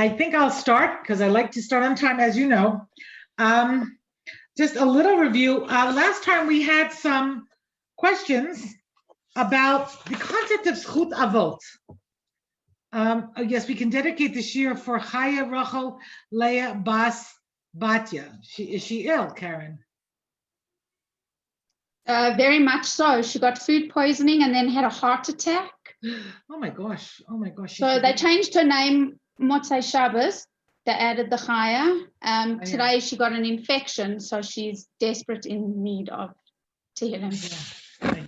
I think I'll start because I like to start on time, as you know. Um, just a little review. Last time we had some questions about the concept of Zchut Avot. Yes, we can dedicate this year for Chaya Rachel Leah Bas Batya. Is she ill, Karen? Very much so. She got food poisoning and then had a heart attack. Oh my gosh. Oh my gosh. So they changed her name Motzei Shabbos. They added the Chaya. Today she got an infection, so she's desperate in need of Tehillim. I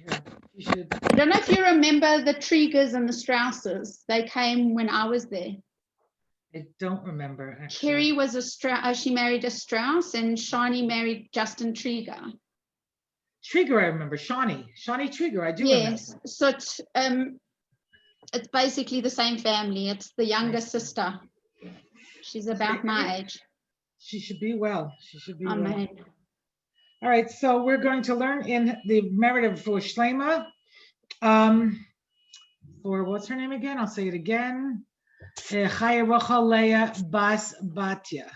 don't know if you remember the Triegers and the Strausses. They came when I was there. I don't remember. Actually. Kerry was a Strauss. She married a Strauss, and Shani married Justin Trieger. Trieger, I remember. Shani Trieger, I do remember. Yes, so it's basically the same family. It's the younger sister. She's about my age. She should be well. She should be well. Amen. All right, so we're going to learn in the merit for Shlema. For what's her name again? I'll say it again. Chaya Rachel Leah Bas Batya.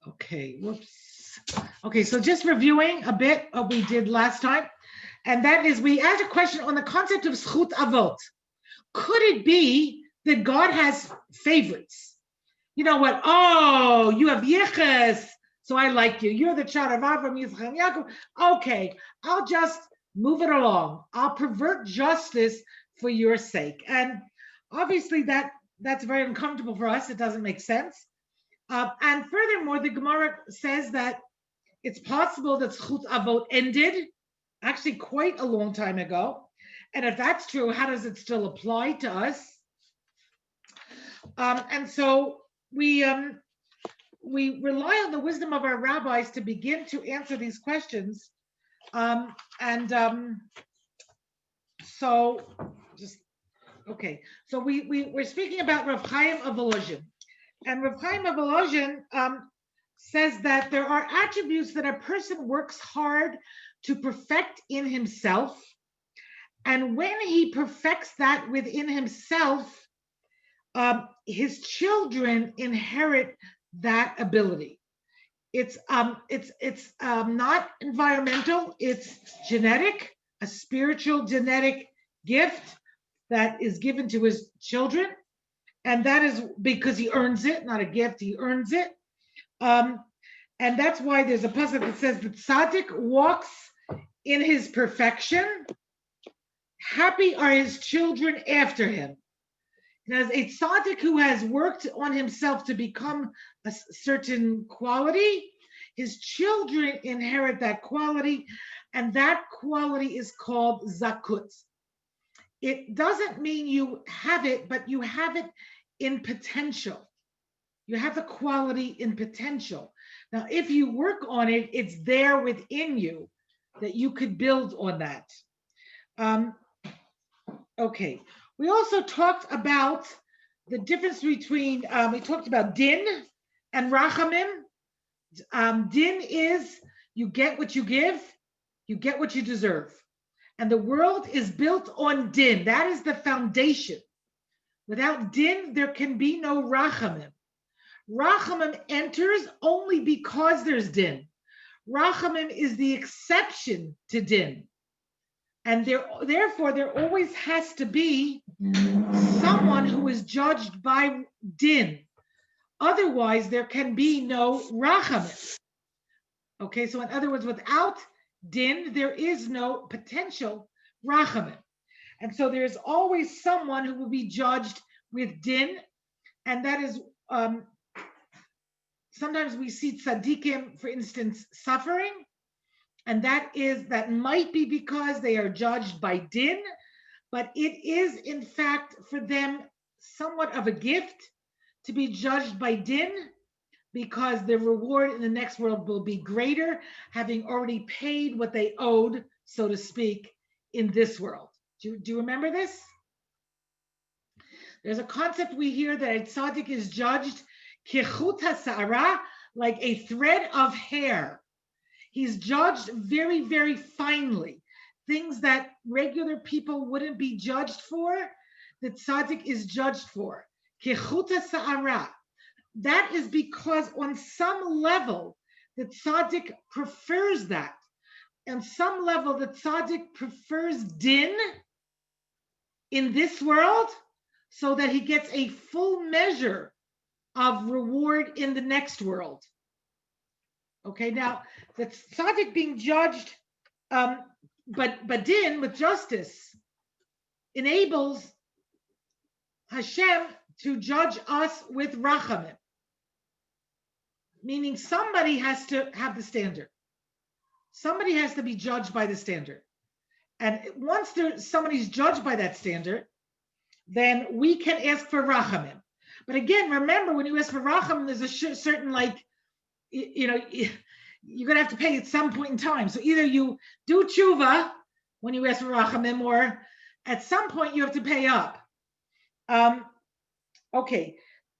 Okay, whoops. Okay, so just reviewing a bit of what we did last time, and that is we asked a question on the concept of Zchut Avot. Could it be that God has favorites? You know what? Oh, you have Yiches, so I like you. You're the child of Avraham, Yitzchak, and Yaakov. Okay, I'll just move it along. I'll pervert justice for your sake. And obviously that's very uncomfortable for us. It doesn't make sense. And furthermore, the Gemara says that it's possible that Zchut Avot ended actually quite a long time ago. And if that's true, how does it still apply to us? And so we rely on the wisdom of our rabbis to begin to answer these questions. So we're speaking about Rav Chaim of Volozhin. And Rav Chaim of Volozhin says that there are attributes that a person works hard to perfect in himself. And when he perfects that within himself, his children inherit that ability. It's not environmental, it's genetic, a spiritual genetic gift that is given to his children. And that is because he earns it, not a gift, he earns it. And that's why there's a pasuk that says that tzaddik walks in his perfection. Happy are his children after him. And as a tzaddik who has worked on himself to become a certain quality, his children inherit that quality, and that quality is called zakut. It doesn't mean you have it, but you have it in potential. You have the quality in potential. Now, if you work on it, it's there within you that you could build on that. Okay. We also talked about the difference between, we talked about din and rachamim. Din is you get what you give, you get what you deserve. And the world is built on din. That is the foundation. Without din, there can be no rachamim. Rachamim enters only because there's din. Rachamim is the exception to din. And therefore, there always has to be someone who is judged by din. Otherwise, there can be no rachamim. Okay, so in other words, without din, there is no potential rachamim. And so there's always someone who will be judged with din. And that is, sometimes we see tzaddikim, for instance, suffering. And that might be because they are judged by din, but it is in fact for them somewhat of a gift to be judged by din, because the reward in the next world will be greater, having already paid what they owed, so to speak, in this world. Do you remember this? There's a concept we hear that a tzaddik is judged kichut ha'sa'ara, like a thread of hair. He's judged very, very finely. Things that regular people wouldn't be judged for, the tzaddik is judged for. Kechuta sa'ara. That is because on some level, the tzaddik prefers that. On some level, the tzaddik prefers din in this world so that he gets a full measure of reward in the next world. Okay, now the tzaddik being judged, but din with justice enables Hashem to judge us with rachamim, meaning somebody has to have the standard. Somebody has to be judged by the standard. And once somebody's judged by that standard, then we can ask for rachamim. But again, remember, when you ask for rachamim, there's a certain, you're going to have to pay at some point in time. So either you do tshuva when you ask for rachamim, or at some point you have to pay up. Okay,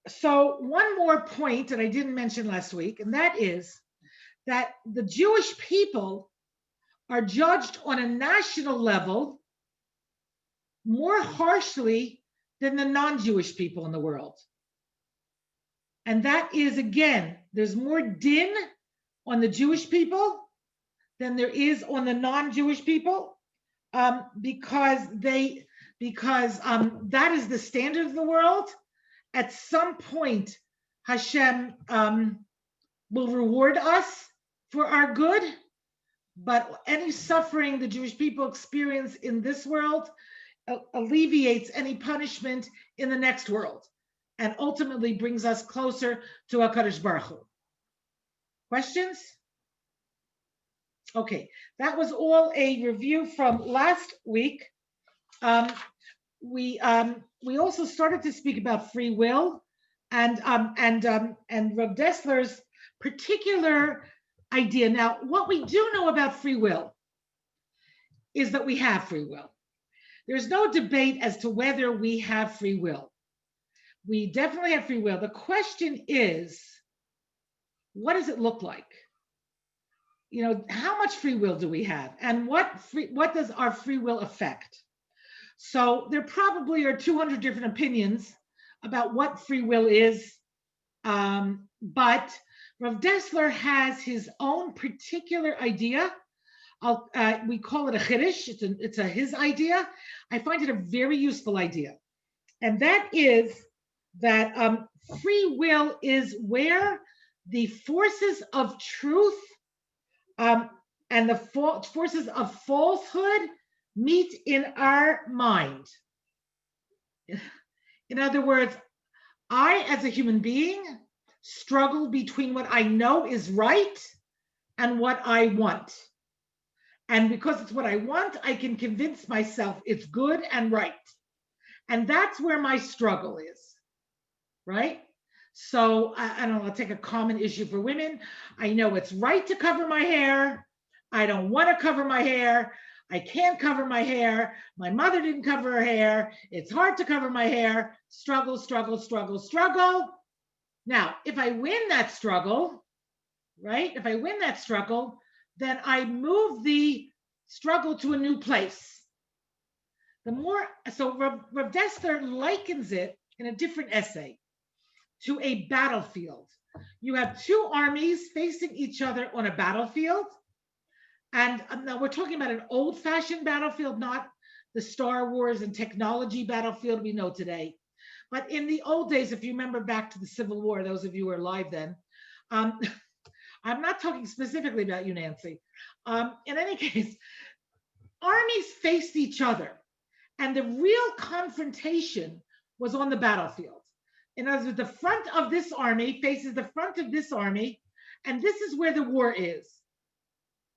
so one more point that I didn't mention last week, and that is that the Jewish people are judged on a national level more harshly than the non-Jewish people in the world. And that is, again, there's more din on the Jewish people than there is on the non-Jewish people, because that is the standard of the world. At some point, Hashem will reward us for our good, but any suffering the Jewish people experience in this world alleviates any punishment in the next world, and ultimately brings us closer to HaKadosh Baruch Hu. Questions? Okay, that was all a review from last week. We also started to speak about free will, and Rav Dessler's particular idea. Now, what we do know about free will is that we have free will. There's no debate as to whether we have free will. We definitely have free will. The question is, what does it look like? How much free will do we have, and what does our free will affect? So there probably are 200 different opinions about what free will is, but Rav Dessler has his own particular idea. We call it a chiddush. It's his idea. I find it a very useful idea, and that is that free will is where the forces of truth and the forces of falsehood meet in our mind. In other words, I, as a human being, struggle between what I know is right and what I want. And because it's what I want, I can convince myself it's good and right. And that's where my struggle is, right? So I don't know, I'll take a common issue for women. I know it's right to cover my hair. I don't want to cover my hair. I can't cover my hair. My mother didn't cover her hair. It's hard to cover my hair. Struggle, struggle, struggle, struggle. Now, if I win that struggle, right? If I win that struggle, then I move the struggle to a new place. So Rav Dessler likens it in a different essay to a battlefield. You have two armies facing each other on a battlefield. And now we're talking about an old-fashioned battlefield, not the Star Wars and technology battlefield we know today. But in the old days, if you remember back to the Civil War, those of you who were alive then, I'm not talking specifically about you, Nancy. In any case, armies faced each other, and the real confrontation was on the battlefield. In other words, the front of this army faces the front of this army, and this is where the war is.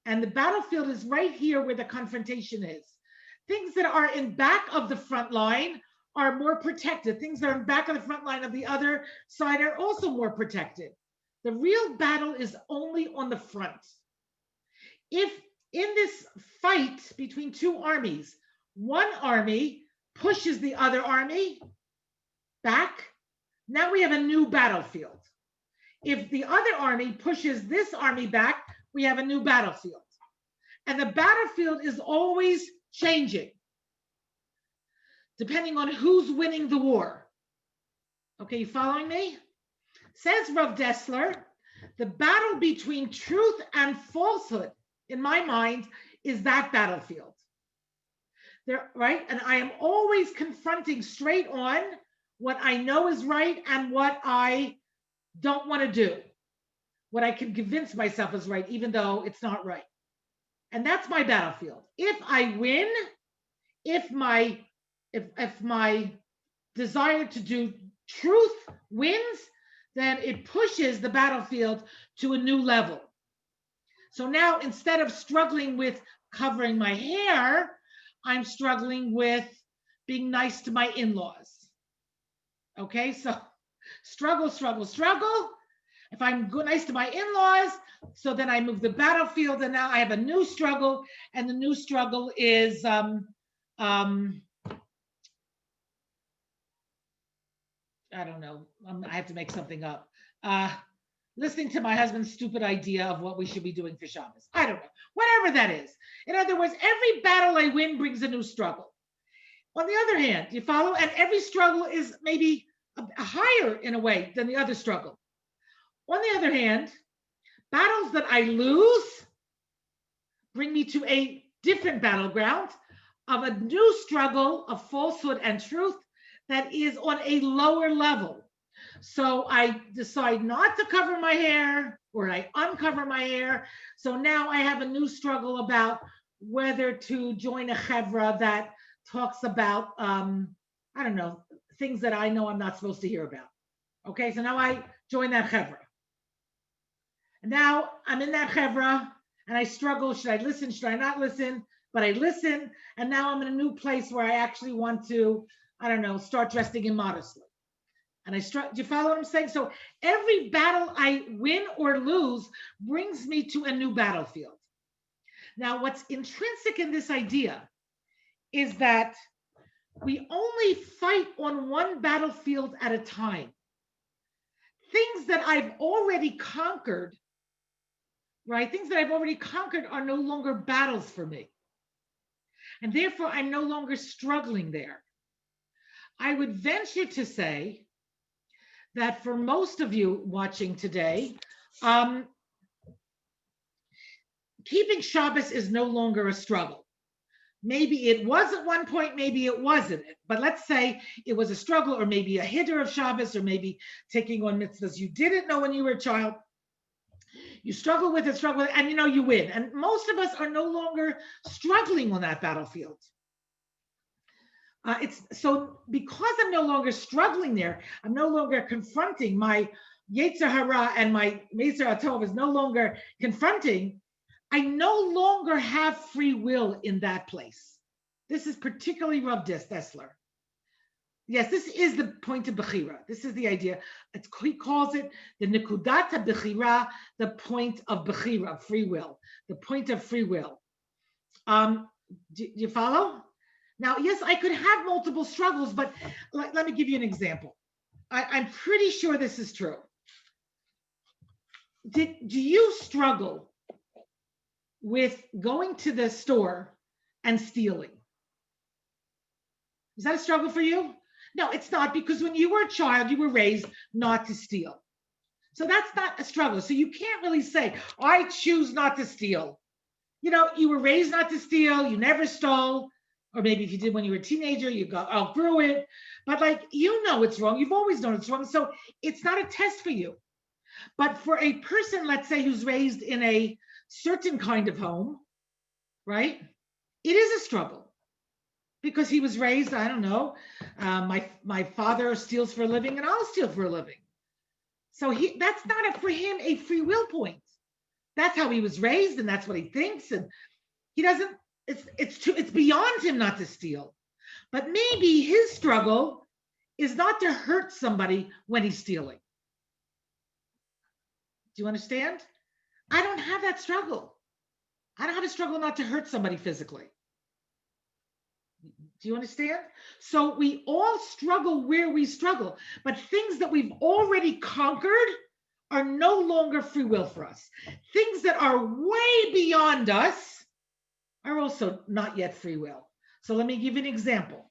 And the battlefield is right here where the confrontation is. Things that are in back of the front line are more protected. Things that are in back of the front line of the other side are also more protected. The real battle is only on the front. If in this fight between two armies, one army pushes the other army back, now we have a new battlefield. If the other army pushes this army back, we have a new battlefield. And the battlefield is always changing, depending on who's winning the war. Okay, you following me? Says Rav Dessler, the battle between truth and falsehood, in my mind, is that battlefield. There, right? And I am always confronting straight on what I know is right and what I don't want to do, what I can convince myself is right, even though it's not right. And that's my battlefield. If I win, if my desire to do truth wins, then it pushes the battlefield to a new level. So now instead of struggling with covering my hair, I'm struggling with being nice to my in-laws. Okay, so struggle, struggle, struggle. If I'm good, nice to my in-laws, so then I move the battlefield, and now I have a new struggle, and the new struggle is I don't know. I have to make something up. Listening to my husband's stupid idea of what we should be doing for Shabbos. I don't know. Whatever that is. In other words, every battle I win brings a new struggle. On the other hand, you follow? And every struggle is maybe higher in a way than the other struggle. On the other hand, battles that I lose bring me to a different battleground of a new struggle of falsehood and truth that is on a lower level. So I decide not to cover my hair, or I uncover my hair. So now I have a new struggle about whether to join a chevra that talks about, I don't know, things that I know I'm not supposed to hear about. Okay, so now I join that chevra. And now I'm in that chevra and I struggle. Should I listen? Should I not listen? But I listen. And now I'm in a new place where I actually want to, I don't know, start dressing immodestly. And do you follow what I'm saying? So every battle I win or lose brings me to a new battlefield. Now, what's intrinsic in this idea is that we only fight on one battlefield at a time. Things that I've already conquered, right? Things that I've already conquered are no longer battles for me. And therefore, I'm no longer struggling there. I would venture to say that for most of you watching today, keeping Shabbos is no longer a struggle. Maybe it was at one point, maybe it wasn't. But let's say it was a struggle, or maybe a hitter of Shabbos, or maybe taking on mitzvahs you didn't know when you were a child. You struggle with it, and you win. And most of us are no longer struggling on that battlefield. It's so because I'm no longer struggling there, I'm no longer confronting my Yetzer Hara, and my Meser Atov is no longer confronting. I no longer have free will in that place. This is particularly Rav Dessler. Yes, this is the point of Bechira. This is the idea. He calls it the Nekudat Bechira, the point of Bechira, free will, the point of free will. Do you follow? Now, yes, I could have multiple struggles, but let me give you an example. I'm pretty sure this is true. Do you struggle with going to the store and stealing? Is that a struggle for you? No, it's not, because when you were a child, you were raised not to steal. So that's not a struggle. So you can't really say, I choose not to steal. You were raised not to steal, you never stole. Or maybe if you did when you were a teenager, you outgrew it. But it's wrong. You've always known it's wrong. So it's not a test for you. But for a person, let's say, who's raised in a certain kind of home, right? It is a struggle. Because he was raised, I don't know, my father steals for a living and I'll steal for a living. So that's not for him a free will point. That's how he was raised, and that's what he thinks. And he doesn't, it's beyond him not to steal. But maybe his struggle is not to hurt somebody when he's stealing. Do you understand? I don't have that struggle. I don't have a struggle not to hurt somebody physically. Do you understand? So we all struggle where we struggle, but things that we've already conquered are no longer free will for us. Things that are way beyond us are also not yet free will. So let me give you an example.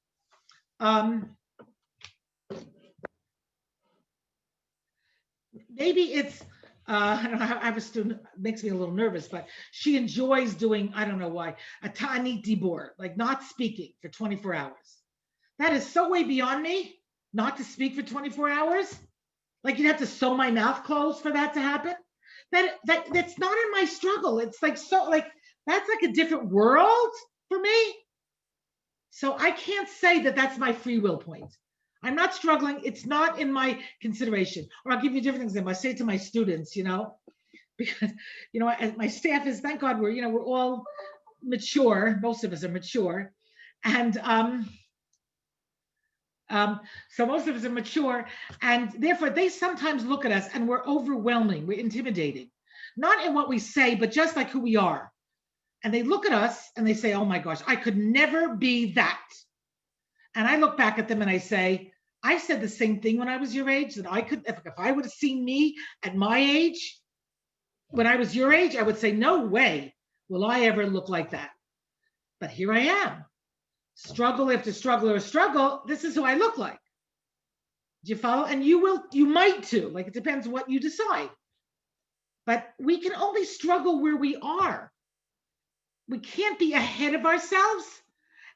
maybe it's I don't know, I have a student, makes me a little nervous, but she enjoys doing, I don't know why, a ta'anit dibur, like not speaking for 24 hours. That is so way beyond me, not to speak for 24 hours. Like you'd have to sew my mouth closed for that to happen. That's not in my struggle. It's like so like that's like a different world for me. So I can't say that that's my free will point. I'm not struggling. It's not in my consideration. Or I'll give you a different example. I say to my students, because as my staff is, thank God we're all mature. Most of us are mature, and so most of us are mature, and therefore they sometimes look at us and we're overwhelming, we're intimidating, not in what we say, but just like who we are. And they look at us and they say, "Oh my gosh, I could never be that." And I look back at them and I say, I said the same thing when I was your age, that I could, if I would have seen me at my age, when I was your age, I would say, no way will I ever look like that. But here I am, struggle after struggle or struggle. This is who I look like. Do you follow? And you might too, like it depends what you decide. But we can only struggle where we are. We can't be ahead of ourselves,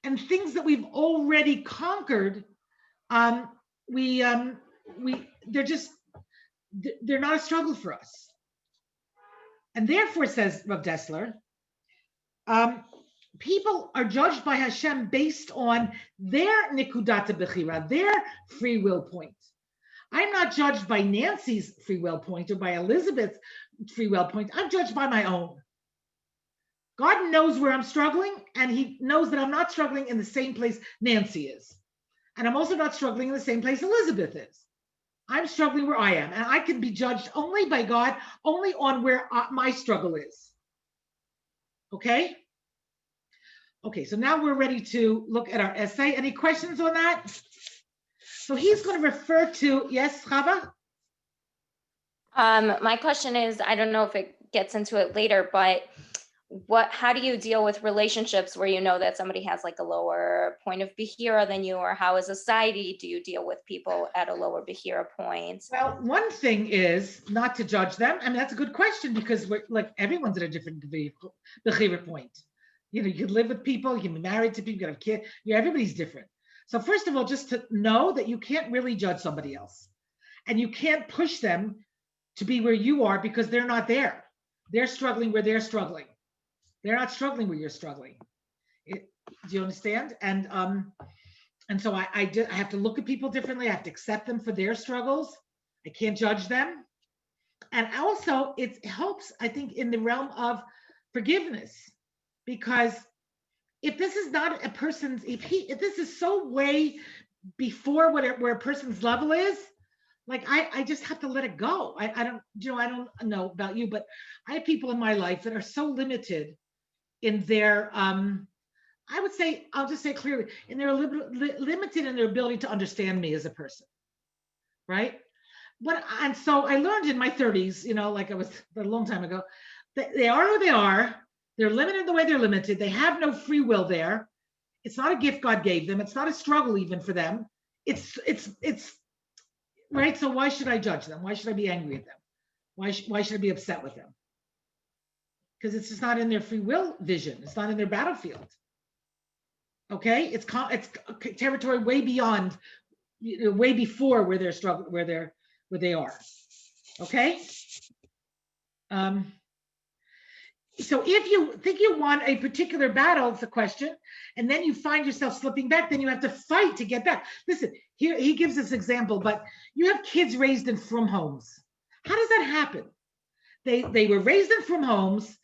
and things that we've already conquered, they're not a struggle for us. And therefore, says Rav Dessler, people are judged by Hashem based on their nikudata bechira, their free will point. I'm not judged by Nancy's free will point or by Elizabeth's free will point. I'm judged by my own. God knows where I'm struggling, and he knows that I'm not struggling in the same place Nancy is. And I'm also not struggling in the same place Elizabeth is. I'm struggling where I am, and I can be judged only by God, only on where my struggle is. Okay? Okay, so now we're ready to look at our essay. Any questions on that? So he's going to refer to, yes, Chava? My question is, I don't know if it gets into it later, but how do you deal with relationships where you know that somebody has like a lower point of Behira than you, or how as a society do you deal with people at a lower Behira point? Well, one thing is not to judge them. I mean, that's a good question, because we're like, everyone's at a different Behira point. You can live with people, you can be married to people, you can have kids, everybody's different. So first of all, just to know that you can't really judge somebody else, and you can't push them to be where you are, because they're not there. They're struggling where they're struggling. They're not struggling where you're struggling. Do you understand? And so I have to look at people differently. I have to accept them for their struggles. I can't judge them. And also it helps, I think, in the realm of forgiveness, because if this is not a person's, if this is so way before where a person's level is, like I just have to let it go. I don't know about you, but I have people in my life that are so limited in their, I would say, I'll just say clearly, and they're limited in their ability to understand me as a person, right? And so I learned in my 30s, like I was a long time ago, that they are who they are. They're limited the way they're limited. They have no free will there. It's not a gift God gave them. It's not a struggle even for them. It's right. So why should I judge them? Why should I be angry at them? Why should I be upset with them? Because it's just not in their free will vision. It's not in their battlefield. Okay, it's territory way beyond, way before where they're struggling, where they are. Okay. So if you think you want a particular battle, it's a question, and then you find yourself slipping back, then you have to fight to get back. Listen, here he gives this example, but you have kids raised in frum homes. How does that happen? They were raised in frum homes.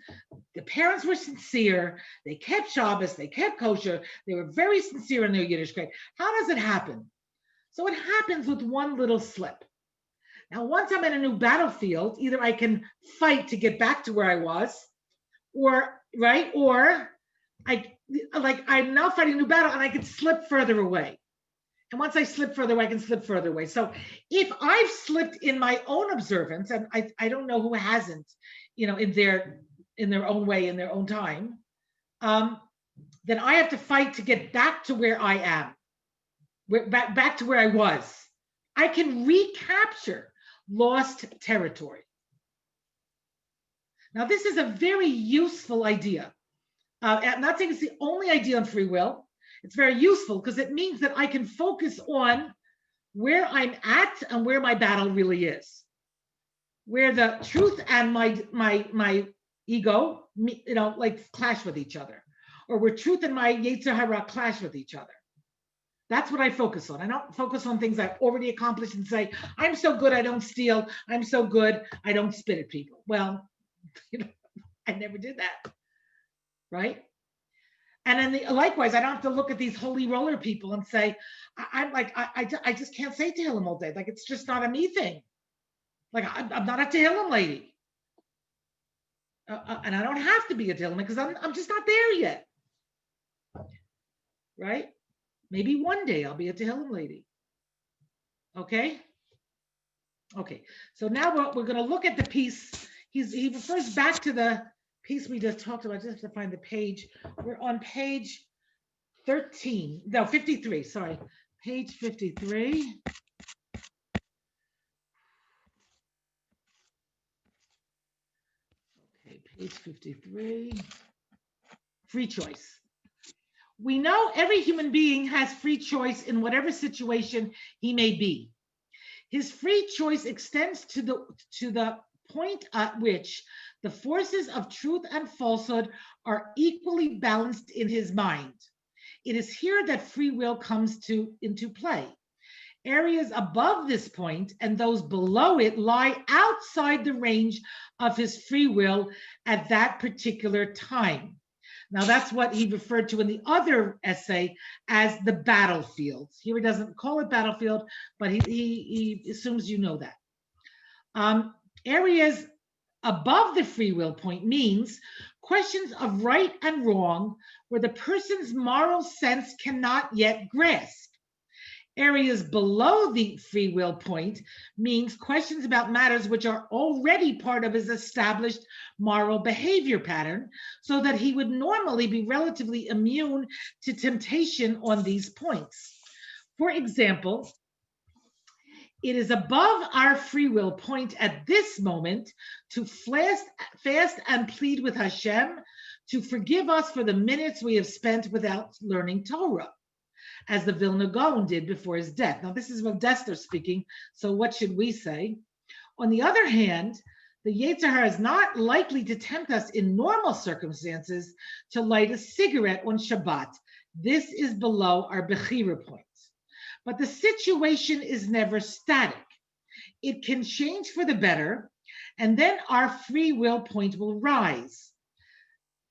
The parents were sincere. They kept Shabbos. They kept kosher. They were very sincere in their Yiddishkeit. How does it happen? So it happens with one little slip. Now, once I'm in a new battlefield, either I can fight to get back to where I was, or I'm now fighting a new battle and I can slip further away. And once I slip further away, I can slip further away. So if I've slipped in my own observance, and I don't know who hasn't, in their own way, in their own time, then I have to fight to get back to where I am, back to where I was. I can recapture lost territory. Now, this is a very useful idea. I'm not saying it's the only idea on free will. It's very useful because it means that I can focus on where I'm at and where my battle really is, where the truth and my ego, like clash with each other, or where truth and my Yetzer Hara clash with each other. That's what I focus on. I don't focus on things I've already accomplished and say, I'm so good, I don't steal. I'm so good, I don't spit at people. Well, I never did that, right? And then likewise, I don't have to look at these holy roller people and say, I just can't say Tehillim all day. Like, it's just not a me thing. Like, I'm not a Tehillim lady. And I don't have to be a Tehillim because I'm just not there yet. Right? Maybe one day I'll be a Tehillim lady. Okay? Okay. So now we're going to look at the piece. He refers back to the piece we just talked about. I just have to find the page. We're on page 13. No, 53. Sorry. Page 53. Okay, page 53. Free choice. We know every human being has free choice in whatever situation he may be. His free choice extends to the point at which the forces of truth and falsehood are equally balanced in his mind. It is here that free will comes into play. Areas above this point and those below it lie outside the range of his free will at that particular time. Now, that's what he referred to in the other essay as the battlefields. Here he doesn't call it battlefield, but he assumes you know that. Areas above the free will point means questions of right and wrong where the person's moral sense cannot yet grasp. Areas below the free will point means questions about matters which are already part of his established moral behavior pattern, so that he would normally be relatively immune to temptation on these points. For example, it is above our free will point at this moment to fast and plead with Hashem to forgive us for the minutes we have spent without learning Torah, as the Vilna Gaon did before his death. Now, this is Rav Dessler speaking, so what should we say? On the other hand, the Yetzer Hara is not likely to tempt us in normal circumstances to light a cigarette on Shabbat. This is below our Bechira point. But the situation is never static. It can change for the better, and then our free will point will rise.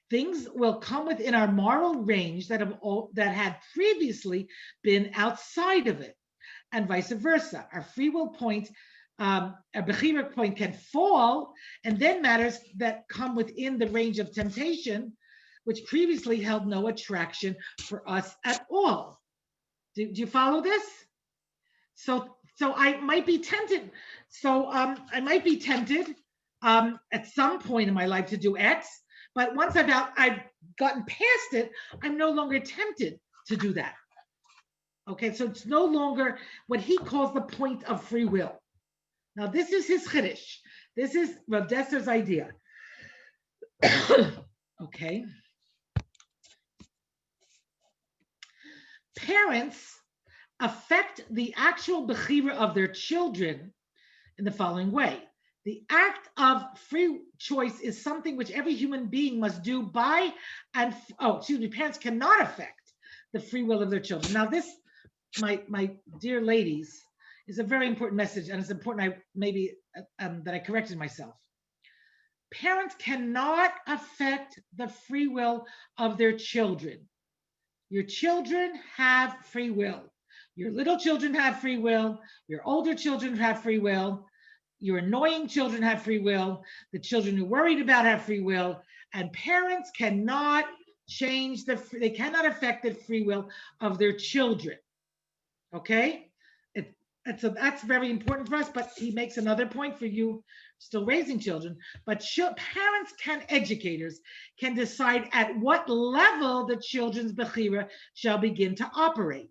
Things will come within our moral range that had previously been outside of it, and vice versa. Our free will point, a Bechira point, can fall, and then matters that come within the range of temptation, which previously held no attraction for us at all. Do you follow this? So I might be tempted. I might be tempted at some point in my life to do X. But once I've gotten past it, I'm no longer tempted to do that. Okay, so it's no longer what he calls the point of free will. Now, this is his chiddush. This is Rav Dessler's idea. Okay. Parents affect the actual bechira of their children in the following way. The act of free choice is something which every human being must do parents cannot affect the free will of their children. Now, this, my dear ladies, is a very important message, and it's important that I corrected myself. Parents cannot affect the free will of their children. Your children have free will. Your little children have free will. Your older children have free will. Your annoying children have free will. The children you're worried about have free will. And parents cannot they cannot affect the free will of their children. Okay? That's very important for us, but he makes another point for you still raising children. But parents educators can decide at what level the children's bechira shall begin to operate.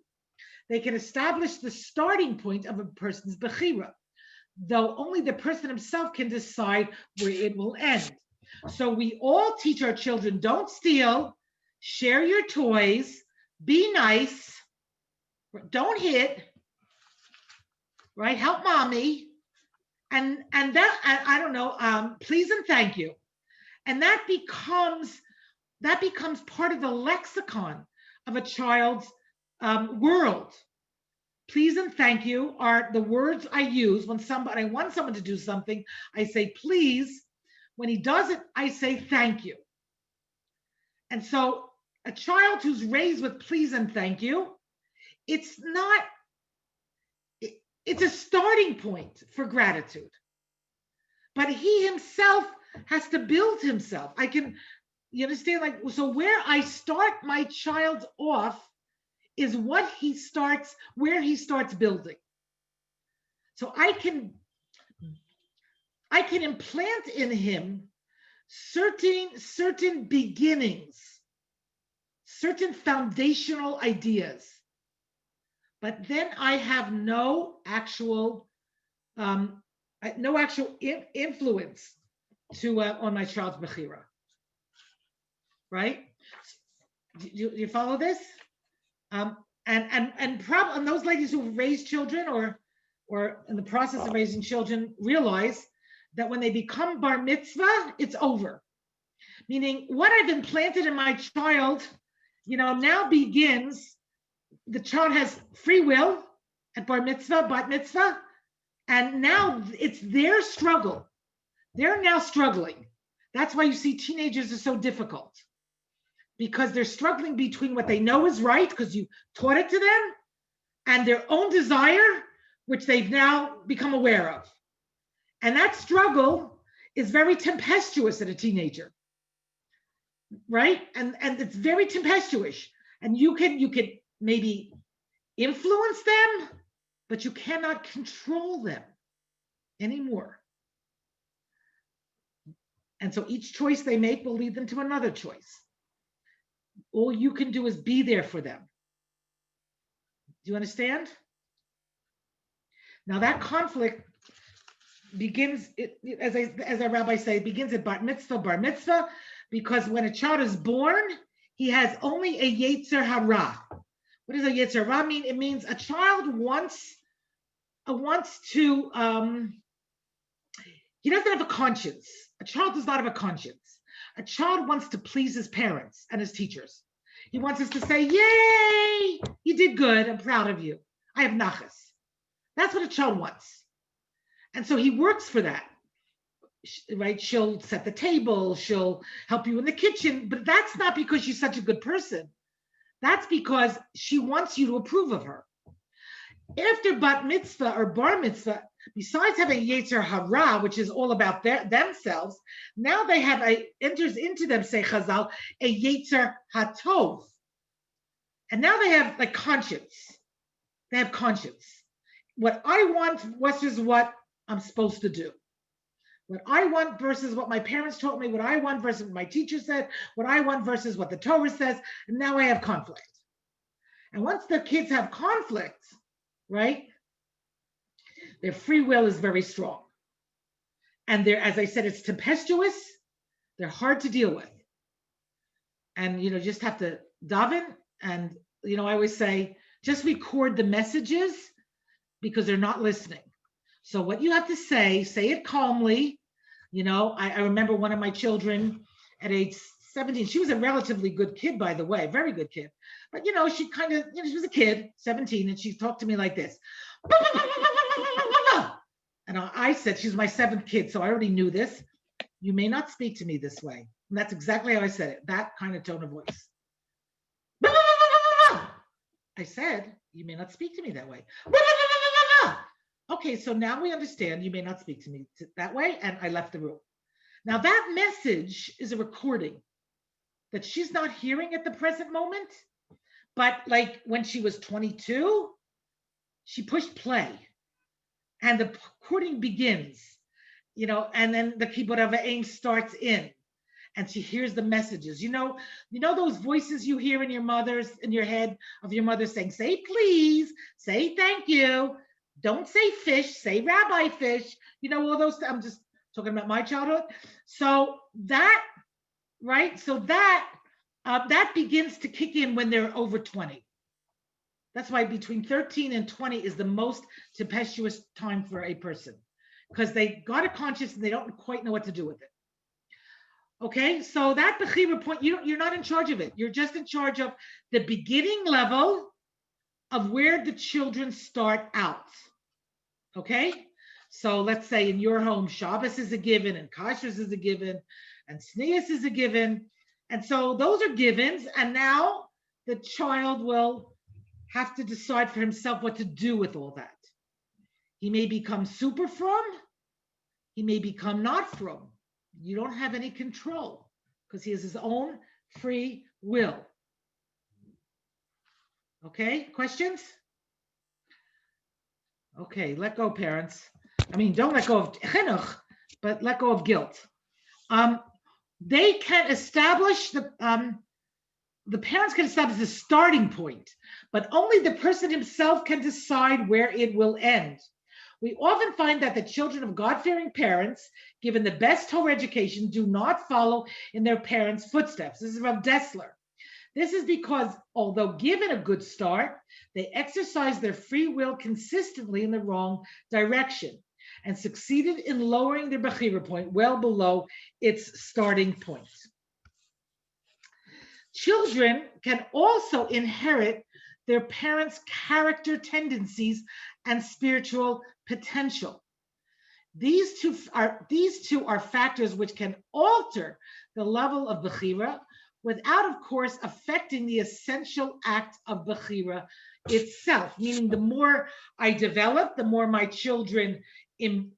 They can establish the starting point of a person's bechira. though only the person himself can decide where it will end. So we all teach our children, don't steal, share your toys, be nice, don't hit, right? Help mommy. And that, I don't know, please and thank you. And that becomes part of the lexicon of a child's world. Please and thank you are the words I use when I want someone to do something. I say please. When he does it, I say thank you. And so a child who's raised with please and thank you, it's a starting point for gratitude. But he himself has to build himself. You understand? Like, so where I start my child off is where he starts building. So I can implant in him certain beginnings, certain foundational ideas, but then I have no actual influence on my child's bechira. Right? Do you follow this? And those ladies who raise children or in the process of raising children realize that when they become bar mitzvah, it's over. Meaning what I've implanted in my child, now begins, the child has free will at bar mitzvah, bat mitzvah, and now it's their struggle. They're now struggling. That's why you see teenagers are so difficult, because they're struggling between what they know is right, because you taught it to them, and their own desire, which they've now become aware of. And that struggle is very tempestuous at a teenager, right? And it's very tempestuous. And you can maybe influence them, but you cannot control them anymore. And so each choice they make will lead them to another choice. All you can do is be there for them. Do you understand? Now that conflict begins, as our rabbis say, it begins at bar mitzvah, because when a child is born, he has only a yetzer hara. What does a yetzer hara mean? It means a child wants to, he doesn't have a conscience. A child does not have a conscience. A child wants to please his parents and his teachers. He wants us to say, yay, you did good, I'm proud of you, I have nachas. That's what a child wants. And so he works for that, right? She'll set the table, she'll help you in the kitchen, but that's not because she's such a good person. That's because she wants you to approve of her. After bat mitzvah or bar mitzvah, besides having yetzer hara, which is all about themselves, now they have enters into them, say Chazal, a yetzer hatov. And now they have like conscience. They have conscience. What I want versus what I'm supposed to do. What I want versus what my parents taught me, what I want versus what my teacher said, what I want versus what the Torah says, and now I have conflict. And once the kids have conflict, right, their free will is very strong. And as I said, it's tempestuous, they're hard to deal with. And, just have to daven, and, I always say, just record the messages because they're not listening. So what you have to say it calmly. I remember one of my children at age 17, she was a relatively good kid, by the way, very good kid. But, she kind of, she was a kid, 17, and she talked to me like this. And I said, she's my 7th kid, so I already knew this. You may not speak to me this way. And that's exactly how I said it, that kind of tone of voice. I said, you may not speak to me that way. Okay, so now we understand you may not speak to me that way, and I left the room. Now that message is a recording that she's not hearing at the present moment, but like when she was 22, she pushed play, and the recording begins, and then the Kibbutz Avim starts in, and she hears the messages. You know those voices you hear in your head of your mother saying, say please, say thank you. Don't say fish, say rabbi fish. You know, all those, I'm just talking about my childhood. So that, right? So that begins to kick in when they're over 20. That's why between 13 and 20 is the most tempestuous time for a person, because they got a conscience and they don't quite know what to do with it. Okay, so that bechira point, you're not in charge of it. You're just in charge of the beginning level of where the children start out. Okay, so let's say in your home, Shabbos is a given, and Kashrus is a given, and Sneas is a given. And so those are givens, and now the child will have to decide for himself what to do with all that. He may become super from, he may become not from. You don't have any control because he has his own free will. Okay, questions? Okay, let go, parents. I mean, don't let go of chinuch, but let go of guilt. They can establish the parents can establish the starting point, but only the person himself can decide where it will end. We often find that the children of God-fearing parents, given the best Torah education, do not follow in their parents' footsteps. This is from Dessler. This is because, although given a good start, they exercised their free will consistently in the wrong direction and succeeded in lowering their bechira point well below its starting point. Children can also inherit their parents' character tendencies and spiritual potential. These two are factors which can alter the level of bechira without, of course, affecting the essential act of bechira itself. Meaning, the more I develop, the more my children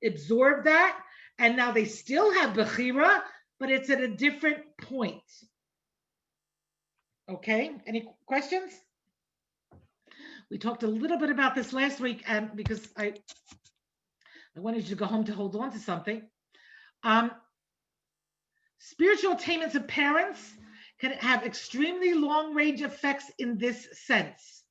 absorb that, and now they still have bechira, but it's at a different point. Okay, any questions? We talked a little bit about this last week, and because I wanted you to go home to hold on to something. Spiritual attainments of parents can have extremely long-range effects in this sense.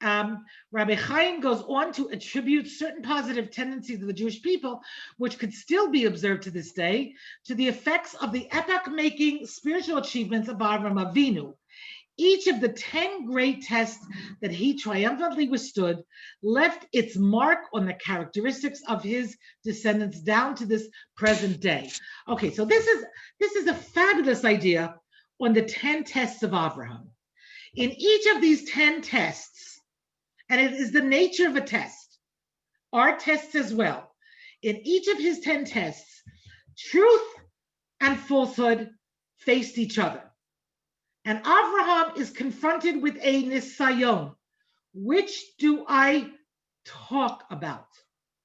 Rabbi Chaim goes on to attribute certain positive tendencies of the Jewish people, which could still be observed to this day, to the effects of the epoch-making spiritual achievements of Avraham Avinu. Each of the 10 great tests that he triumphantly withstood left its mark on the characteristics of his descendants down to this present day. Okay, so this is a fabulous idea on the 10 tests of Abraham. In each of these 10 tests, and it is the nature of a test, our tests as well, in each of his 10 tests, truth and falsehood faced each other. And Abraham is confronted with a nisayon. Which do I talk about?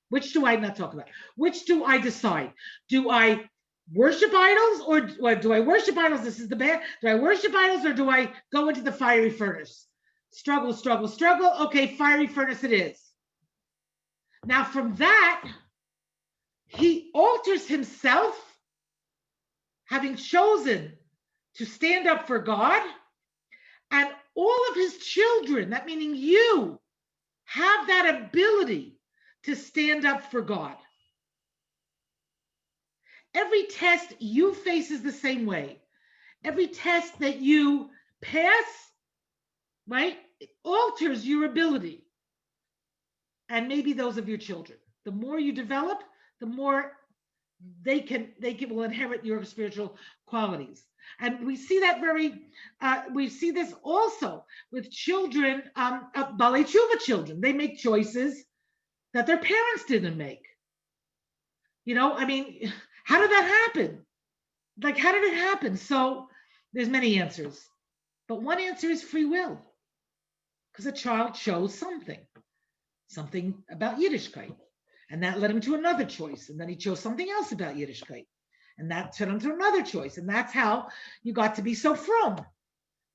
Which do I not talk about? Which do I decide? Do I worship idols, or do I worship idols? This is the bad. Do I worship idols, or do I go into the fiery furnace? Struggle, struggle, struggle. Okay, fiery furnace it is. Now from that, he alters himself, having chosen to stand up for God, and all of his children, that meaning you, have that ability to stand up for God. Every test you face is the same way. Every test that you pass, right, it alters your ability. And maybe those of your children. The more you develop, the more they will inherit your spiritual qualities. And we see that we see this also with children, Balei Tshuva children. They make choices that their parents didn't make. You know, I mean, how did that happen? Like, how did it happen? So there's many answers. But one answer is free will. Because a child chose something about Yiddishkeit. And that led him to another choice. And then he chose something else about Yiddishkeit. And that turned him to another choice. And that's how you got to be so frum.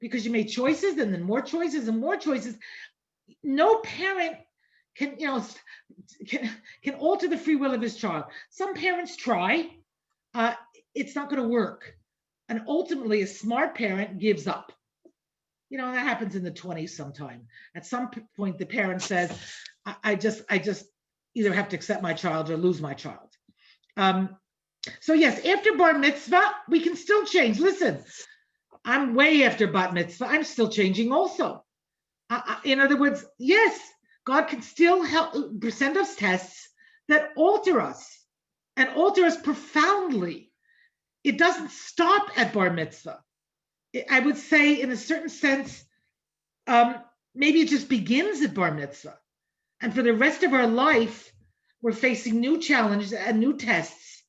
Because you made choices and then more choices and more choices. No parent can alter the free will of his child. Some parents try. It's not going to work. And ultimately, a smart parent gives up. You know, that happens in the 20s sometime. At some point, the parent says, I just either have to accept my child or lose my child. So yes, after bar mitzvah, we can still change. Listen, I'm way after bat mitzvah. I'm still changing also. In other words, yes, God can still help send us tests that alter us and alter us profoundly. It doesn't stop at bar mitzvah. I would say, in a certain sense, maybe it just begins at bar mitzvah. And for the rest of our life, we're facing new challenges and new tests,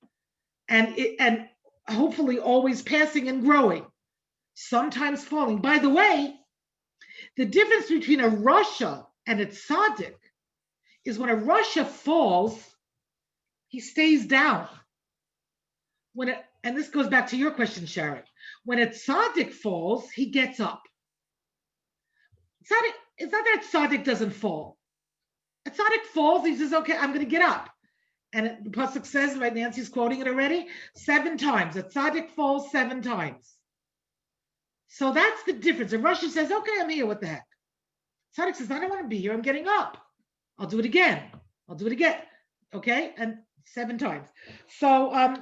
and hopefully always passing and growing, sometimes falling. By the way, the difference between a Rasha and a tzaddik is when a Rasha falls, he stays down. And this goes back to your question, Sharon. When a tzaddik falls, he gets up. It's not that tzaddik doesn't fall. A tzaddik falls, he says, okay, I'm going to get up. And the pasuk says, right, Nancy's quoting it already, 7 times. A tzaddik falls 7 times. So that's the difference. A Rasha says, okay, I'm here, what the heck? Tzaddik says, I don't want to be here, I'm getting up. I'll do it again. Okay, and 7 times. So I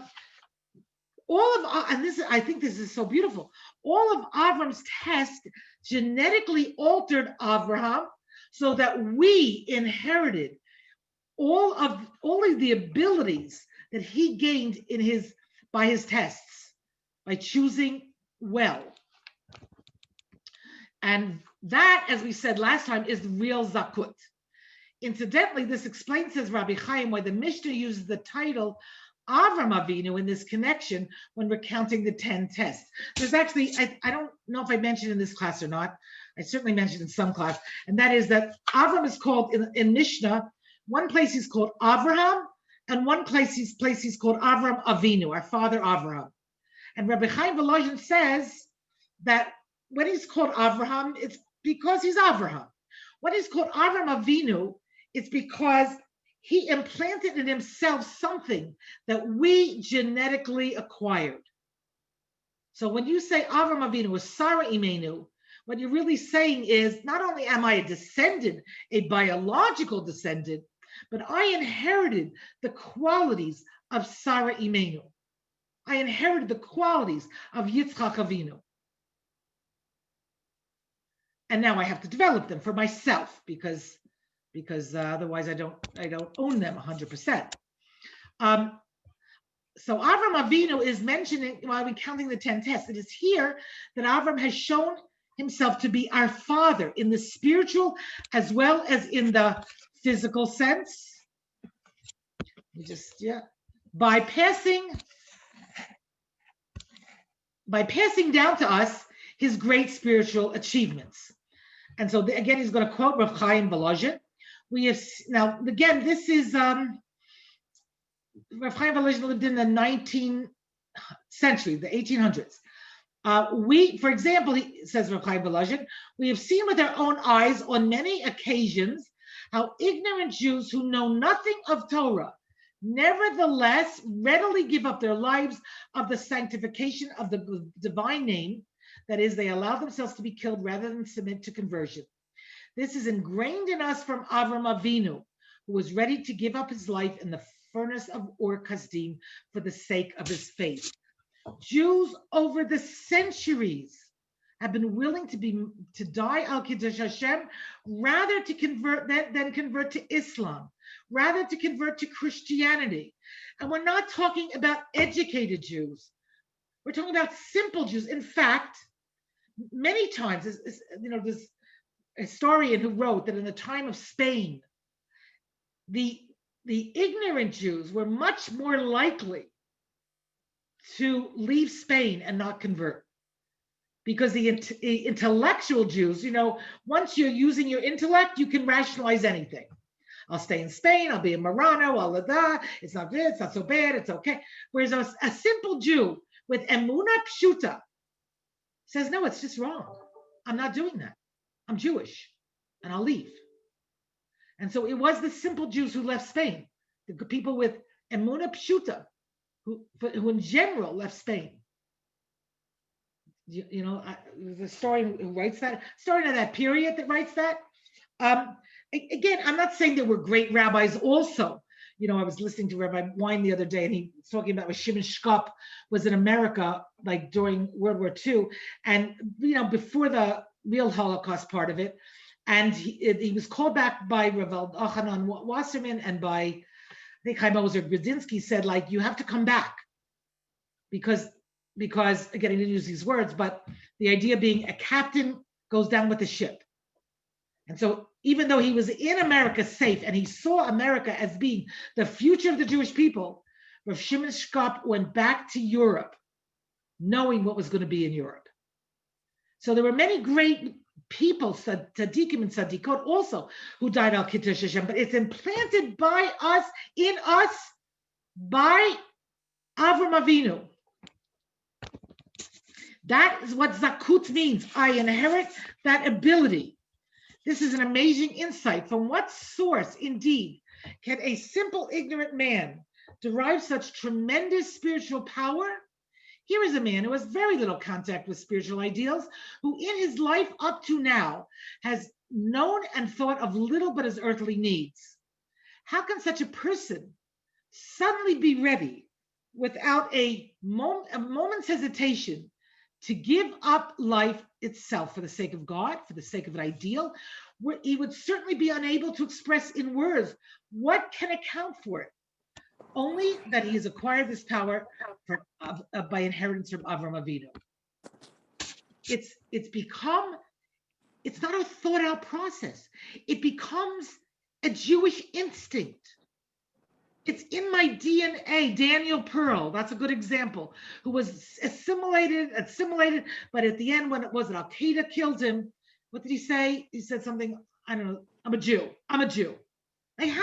think this is so beautiful. All of Avram's tests genetically altered Avraham so that we inherited all of the abilities that he gained by his tests, by choosing well. And that, as we said last time, is the real zakut. Incidentally, this explains, says Rabbi Chaim, why the Mishnah uses the title Avram Avinu in this connection when recounting the 10 tests. There's actually, I don't know if I mentioned in this class or not, I certainly mentioned in some class, and that is that Avram is called in Mishnah, one place he's called Avraham, and one place he's called Avram Avinu, our father Avraham. And Rabbi Chaim Volozhin says that when he's called Avraham, it's because he's Avraham. When he's called Avram Avinu, it's because he implanted in himself something that we genetically acquired. So when you say Avram Avinu or Sarah Imenu, what you're really saying is, not only am I a descendant, a biological descendant, but I inherited the qualities of Sarah Imenu. I inherited the qualities of Yitzchak Avinu. And now I have to develop them for myself because otherwise I don't own them 100%. So Avram Avinu is mentioning, while we're counting the 10 tests, it is here that Avram has shown himself to be our father in the spiritual as well as in the physical sense. By passing down to us his great spiritual achievements. And so again, he's going to quote Rav Chaim Volozhin. We have now again. This is Rav Chaim Volozhin lived in the 19th century, the 1800s. For example, he says Rav Chaim Volozhin, we have seen with our own eyes on many occasions how ignorant Jews who know nothing of Torah, nevertheless, readily give up their lives of the sanctification of the divine name. That is, they allow themselves to be killed rather than submit to conversion. This is ingrained in us from Avram Avinu, who was ready to give up his life in the furnace of Ur Kasdim for the sake of his faith. Jews over the centuries have been willing to die al Kiddush Hashem rather to convert than convert to Islam, rather to convert to Christianity. And we're not talking about educated Jews. We're talking about simple Jews. In fact, many times, there's a historian who wrote that in the time of Spain, the ignorant Jews were much more likely to leave Spain and not convert. Because the intellectual Jews, once you're using your intellect, you can rationalize anything. I'll stay in Spain, I'll be in Marano, it's not good, it's not so bad, it's okay. Whereas a simple Jew with Emunah Pshuta says, no, it's just wrong. I'm not doing that. I'm Jewish, and I'll leave. And so it was the simple Jews who left Spain, the people with Emunah Pshuta, who in general left Spain. The historian who writes that, historian of that period that writes that, Again, I'm not saying there were great rabbis also. I was listening to Rabbi Wein the other day, and he was talking about when Shimon Shkop was in America, like during World War II, and before the real Holocaust part of it, and he was called back by Rav Elchanan Wasserman and by, I think, Chaim Ozer Grodzinski said, like, you have to come back because again, he didn't use these words, but the idea being a captain goes down with the ship. And so even though he was in America safe and he saw America as being the future of the Jewish people, Rav Shimon Shkop went back to Europe knowing what was going to be in Europe. So there were many great people, tzaddikim and tzaddikot also, who died al Kiddush Hashem, but it's implanted by us, in us, by Avram Avinu. That is what zakut means. I inherit that ability. This is an amazing insight. From what source, indeed, can a simple, ignorant man derive such tremendous spiritual power? Here is a man who has very little contact with spiritual ideals, who in his life up to now has known and thought of little but his earthly needs. How can such a person suddenly be ready without a moment's hesitation to give up life itself for the sake of God, for the sake of an ideal, where he would certainly be unable to express in words what can account for it? Only that he has acquired this power by inheritance from Avram Avinu. It's not a thought out process. It becomes a Jewish instinct. It's in my DNA. Daniel Pearl, that's a good example, who was assimilated, but at the end, when it was Al-Qaeda killed him, what did he say? He said something, I don't know, I'm a Jew. Like,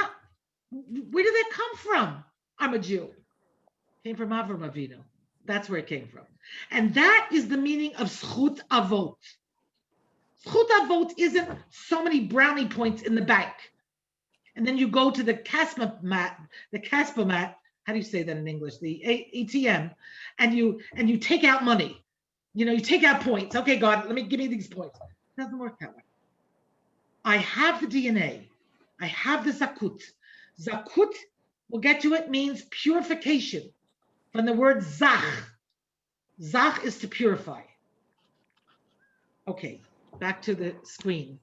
where did that come from? I'm a Jew. Came from Avram Avinu. That's where it came from. And that is the meaning of Zchut Avot. Zchut Avot isn't so many brownie points in the bank. And then you go to the Caspomat, how do you say that in English? The ATM, and you take out money. You take out points. Okay, God, give me these points. It doesn't work that way. I have the DNA. I have the Zakut. Zakut, we'll get to it, means purification. From the word Zach. Zach is to purify. Okay, back to the screen.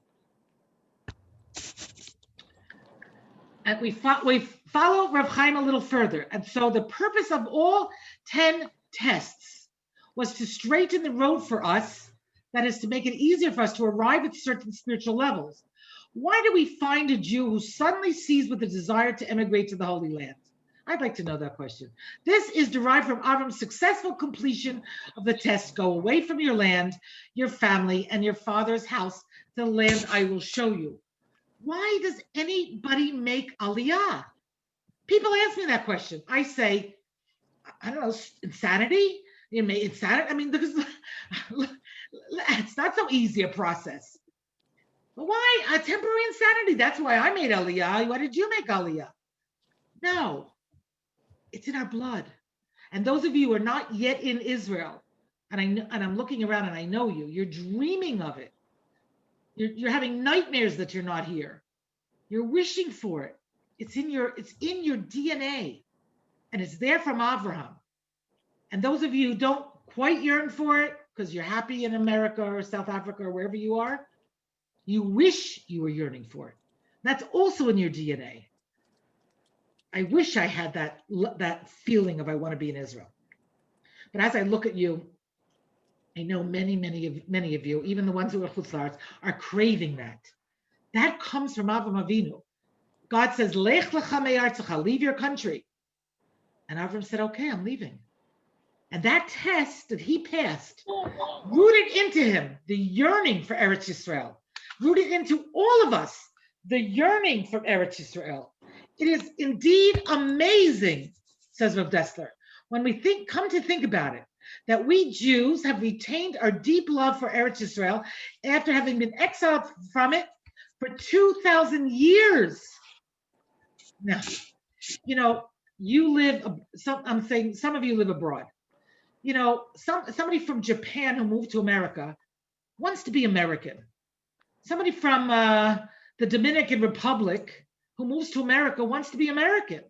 And we follow Rav Chaim a little further. And so the purpose of all 10 tests was to straighten the road for us, that is, to make it easier for us to arrive at certain spiritual levels. Why do we find a Jew who suddenly sees with a desire to emigrate to the Holy Land? I'd like to know that question. This is derived from Avram's successful completion of the test. Go away from your land, your family, and your father's house to the land I will show you. Why does anybody make aliyah? People ask me that question. I say, I don't know, insanity? Insanity? I mean, because it's not so easy a process. But why? A temporary insanity. That's why I made aliyah. Why did you make aliyah? No, it's in our blood. And those of you who are not yet in Israel, and I'm looking around and I know you're dreaming of it. You're having nightmares that you're not here. You're wishing for it. It's in your DNA, and it's there from Abraham. And those of you who don't quite yearn for it because you're happy in America or South Africa or wherever you are, you wish you were yearning for it. That's also in your DNA. I wish I had that feeling of I want to be in Israel. But as I look at you, I know many of you, even the ones who are Chutz La'aretz, are craving that. That comes from Avram Avinu. God says, Lech lecha me'artzecha, leave your country. And Avram said, okay, I'm leaving. And that test that he passed rooted into him the yearning for Eretz Yisrael, rooted into all of us the yearning for Eretz Yisrael. It is indeed amazing, says Rav Dessler, when we come to think about it, that we Jews have retained our deep love for Eretz Yisrael after having been exiled from it for 2,000 years. Now, you live, I'm saying some of you live abroad. Somebody from Japan who moved to America wants to be American. Somebody from the Dominican Republic who moves to America wants to be American,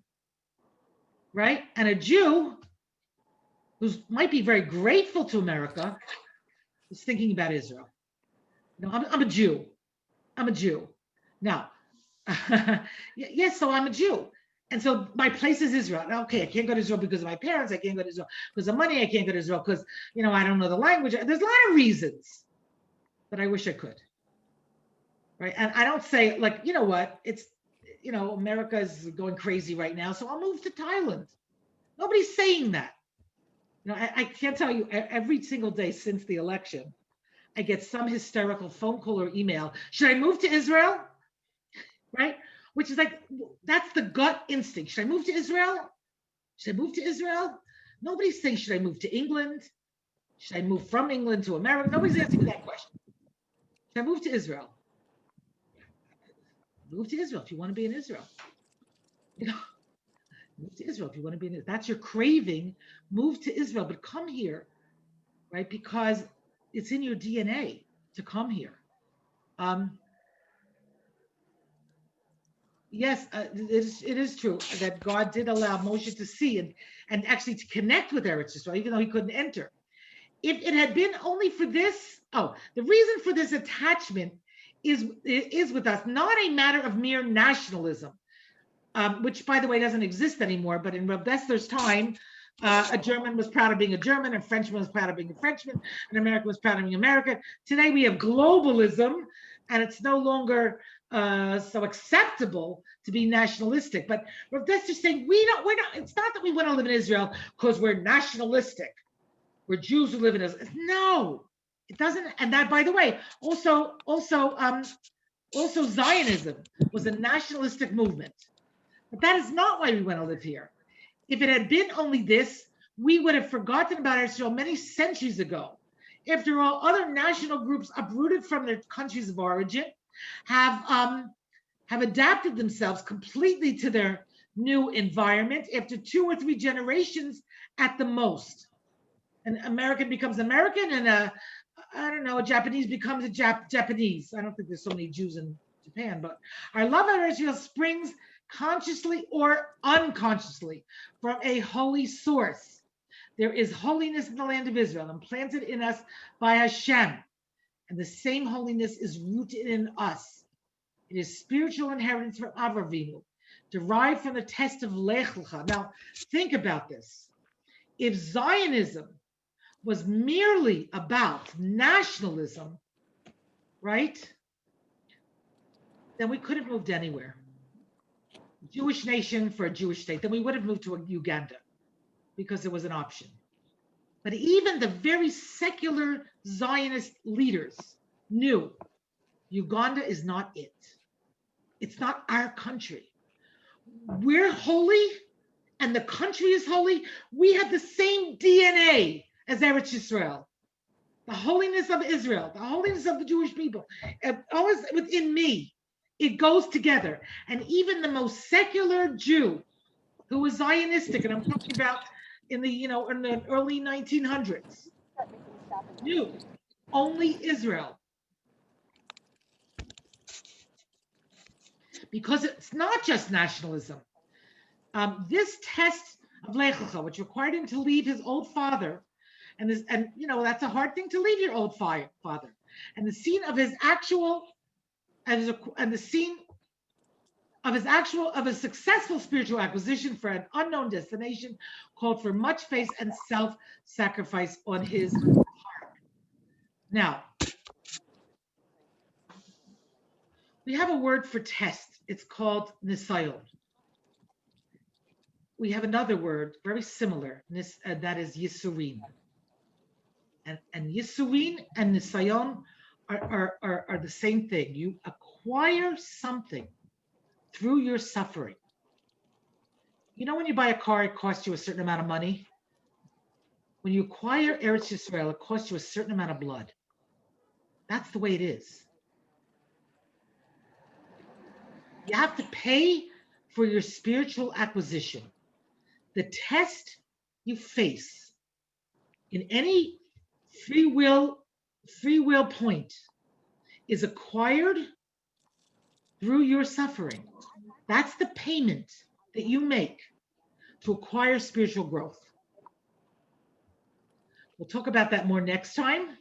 right? And a Jew who might be very grateful to America is thinking about Israel. No, I'm a Jew. I'm a Jew. Now, yes, so I'm a Jew. And so my place is Israel. Okay, I can't go to Israel because of my parents. I can't go to Israel because of money. I can't go to Israel because, I don't know the language. There's a lot of reasons, but I wish I could. Right. And I don't say like, you know what, it's, America is going crazy right now, so I'll move to Thailand. Nobody's saying that. I can't tell you every single day since the election, I get some hysterical phone call or email. Should I move to Israel? Right? Which is like, that's the gut instinct. Should I move to Israel? Should I move to Israel? Nobody's saying, should I move to England? Should I move from England to America? Nobody's asking me that question. Should I move to Israel? Move to Israel if you want to be in Israel. Move to Israel if you want to be in Israel. That's your craving. Move to Israel, but come here, right? Because it's in your DNA to come here. Yes, it is true that God did allow Moshe to see and actually to connect with Eretz Yisrael, even though he couldn't enter. If it had been only for this, the reason for this attachment is with us, not a matter of mere nationalism, which, by the way, doesn't exist anymore. But in Rav Dessler's time, a German was proud of being a German, a Frenchman was proud of being a Frenchman, an American was proud of being American. Today we have globalism, and it's no longer so acceptable to be nationalistic. But Rav Dessler's saying we're not. It's not that we want to live in Israel because we're nationalistic. We're Jews who live in Israel. No, it doesn't. And that, by the way, also Zionism was a nationalistic movement. But that is not why we want to live here. If it had been only this, we would have forgotten about Israel many centuries ago. After all, other national groups uprooted from their countries of origin have adapted themselves completely to their new environment after 2 or 3 generations at the most. An American becomes American, and a Japanese becomes a Japanese. I don't think there's so many Jews in Japan, but our love of Israel springs consciously or unconsciously from a holy source. There is holiness in the land of Israel, implanted in us by Hashem, and the same holiness is rooted in us. It is spiritual inheritance from Avraham Avinu, derived from the test of Lech Lecha. Now, think about this. If Zionism was merely about nationalism, right, then we couldn't have moved anywhere. Jewish nation for a Jewish state, then we would have moved to Uganda because there was an option. But even the very secular Zionist leaders knew Uganda is not it. It's not our country. We're holy and the country is holy. We have the same DNA as Eretz Yisrael. The holiness of Israel, the holiness of the Jewish people, always within me. It goes together. And even the most secular Jew who was Zionistic, and I'm talking about in the early 1900s, knew only Israel. Because it's not just nationalism. This test of Lech Lecha, which required him to leave his old father, and that's a hard thing to leave your old father. And the scene of his actual and the scene of a successful spiritual acquisition for an unknown destination called for much faith and self-sacrifice on his part. Now, we have a word for test. It's called nisayon. We have another word very similar, that is yisurin. And yisurin and nisayon are the same thing. You acquire something through your suffering. When you buy a car, it costs you a certain amount of money. When you acquire Eretz Yisrael, it costs you a certain amount of blood. That's the way it is. You have to pay for your spiritual acquisition. The test you face in any free will point is acquired through your suffering. That's the payment that you make to acquire spiritual growth. We'll talk about that more next time.